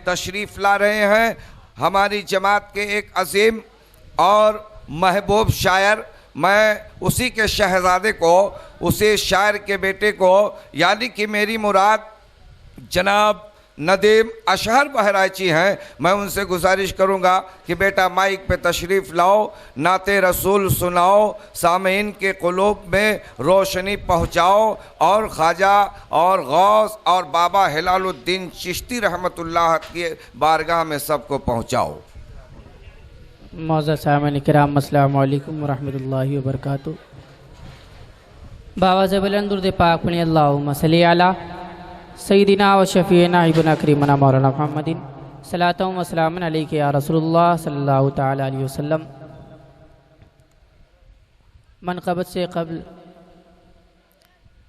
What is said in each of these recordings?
तशरीफ़ ला रहे हैं। हमारी जमात के एक अजीम और महबूब शायर, मैं उसी के शहज़ादे को, उसी शायर के बेटे को, यानी कि मेरी मुराद जनाब नदीम अशहर बहराइची हैं। मैं उनसे गुजारिश करूंगा कि बेटा माइक पे तशरीफ़ लाओ, नाते रसूल सुनाओ, सामीन के क़ुलूब में रोशनी पहुंचाओ और ख्वाजा और गौस और बाबा हिलालुद्दीन चिश्ती रहमतुल्लाह की बारगाह में सबको पहुंचाओ। मौज़ूद सामीन किराम अस्सलामु अलैकुम वरहमतुल्लाहि वबरकातुहू। बाबा से बुलंद दुरूद पाक पढ़िए, अल्लाहुम्मा सल्ली अला सय्यिदिना व शफ़ीना इब्ना करीमना मौलाना मुहम्मदिन सलातो व सलामुन अलैका या रसूलुल्लाह सल्लल्लाहु तआला अलैहि वसल्लम। मनक़बत से क़ब्ल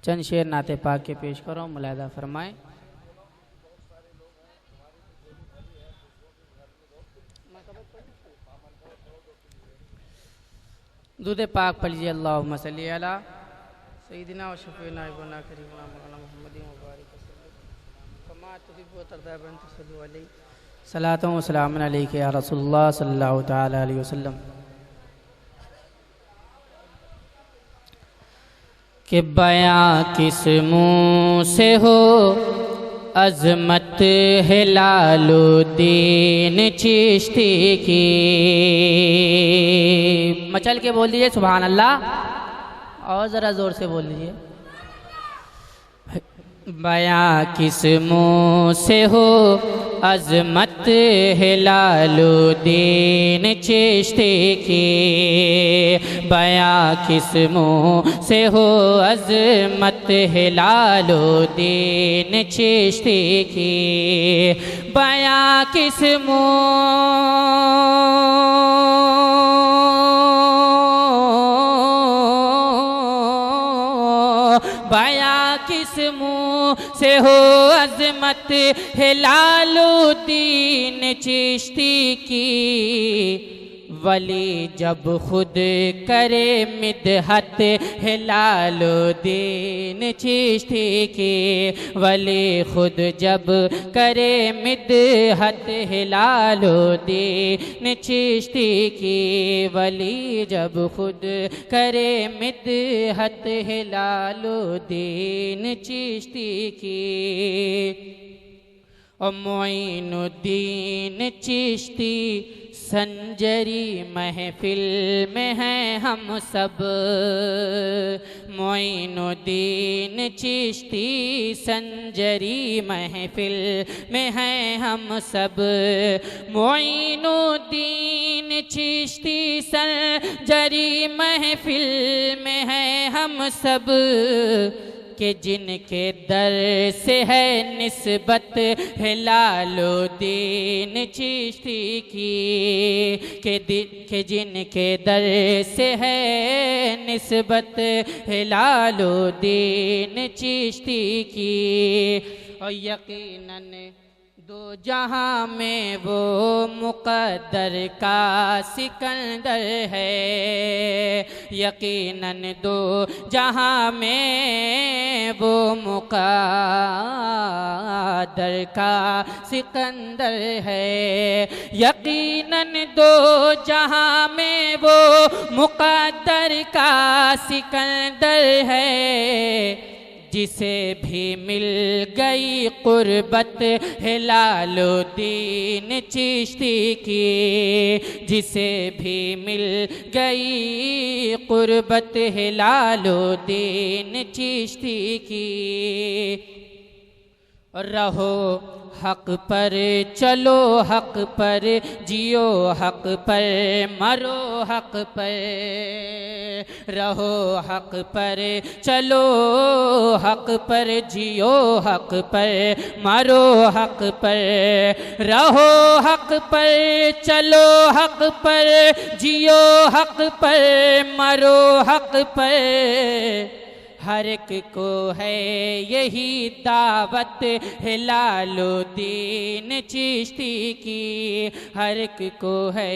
चंद शेर नाते पाक के पेश करो, मुलाहिज़ा फरमाएँ। दुरूद पाक पढ़ लीजिए, अल्लाहुम्मा सल्ली अला सय्यिदिना व शफ़ीना इब्ना करीमना मौलाना मुहम्मदिन व बारिक कमा तुहिब्बु व तर्दा बन तसल्लु अलैहि सलातो व सलामुन अलैका या रसूलुल्लाह सल्लल्लाहु तआला अलैहि वसल्लम। कि बयां किस मुँह से हो अज़मत हिलालुद्दीन चिश्ती की। मचल के बोल दीजिए सुभान अल्लाह, और ज़रा ज़ोर से बोल लीजिए। बयां किस मुँह से हो अज़मत हिलालुद्दीन चिश्ती की। बयां किस मुँह से हो अज़मत हिलालुद्दीन चिश्ती की। बयां किस बयां किस मुँह से हो अज़मत हिलालुद्दीन चिश्ती की। वली जब खुद करे मिदहत हिलालुद्दीन चिश्ती की। वली खुद जब करे मिदहत हिलालुद्दीन चिश्ती की। वली जब खुद करे मिदहत हिलालुद्दीन चिश्ती की। और मोइनुद्दीन चिश्ती संजरी महफिल में हैं हम सब। मोइनुद्दीन चिश्ती संजरी महफिल में हैं हम सब। मोइनुद्दीन चिश्ती संजरी महफिल में हैं हम सब। कि जिनके दर से है निस्बत हिलालुद्दीन चिश्ती की। कि जिनके दर से है निस्बत हिलालुद्दीन चिश्ती की। और यकीनन दो जहां में वो मुक़द्दर का सिकंदर है। यकीनन दो जहां में वो मुक़द्दर का सिकंदर है। यकीनन दो जहां में वो मुक़द्दर का सिकंदर है। जिसे भी मिल गई कुर्बत हिलालुद्दीन चिश्ती की। जिसे भी मिल गई कुर्बत हिलालुद्दीन चिश्ती की। रहो हक पर चलो हक पर जियो हक पर मरो हक पर। रहो हक पर चलो हक पर जियो हक पर मरो हक पर। रहो हक पर चलो हक पर जियो हक पर मरो हक पर। हर एक को है यही दावत हिलालुद्दीन चिश्ती की। हर एक को है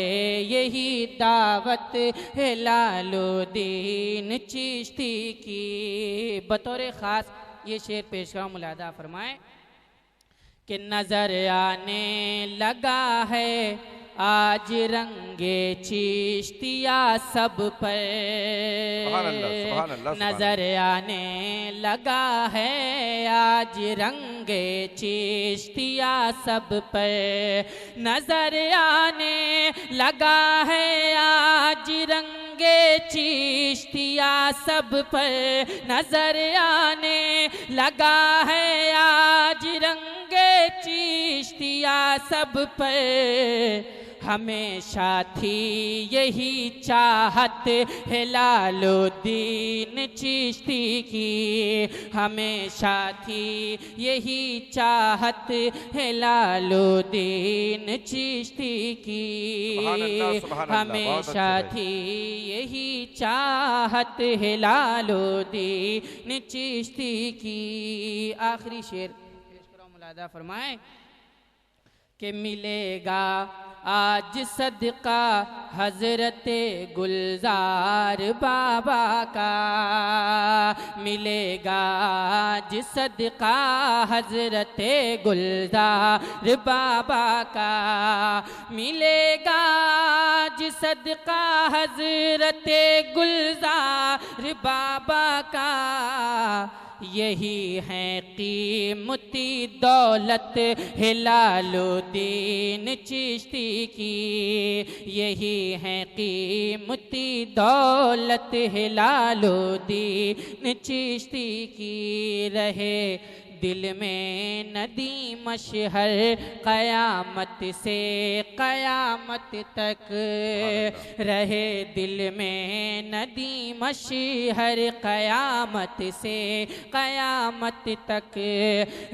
यही दावत हिलालुद्दीन चिश्ती की। बतौर ख़ास ये शेर पेश का मुलाहिज़ा फरमाएं कि नजर आने लगा है आज रंगे चिश्तिया सब पर, सुभान अल्लाह, सुभान अल्लाह, नजर आने लगा है आज रंगे चिश्तिया सब पर, नजर आने लगा है आज रंगे चिश्तिया सब पर, नजर आने लगा है आज रंगे चिश्तिया सब पर। हमेशा थी यही चाहत है लालुद्दीन चिश्ती की, हमेशा थी यही चाहत है लालुद्दीन चिश्ती की, हमेशा थी यही चाहत है लालुद्दीन चिश्ती की। आखिरी शेर पेश करो, मुलादा फरमाएं कि मिलेगा आज सदका हजरते गुलजार बाबा का, मिलेगा आज सदका हजरते गुलजार बाबा का, मिलेगा आज सदका हजरते गुलजार बाबा का। यही है कीमती दौलत है लालुद्दीन चिश्ती की, यही है कीमती दौलत है लालुद्दीन चिश्ती की। रहे दिल में नदी मशहर क़यामत से क़यामत तक, रहे दिल में नदी मशहर क़यामत से क़यामत तक,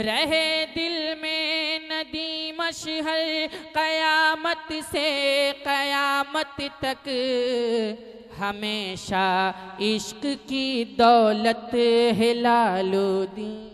रहे दिल में नदी मशहर क़यामत से क़यामत तक। हमेशा इश्क की दौलत है लालुद्दीन।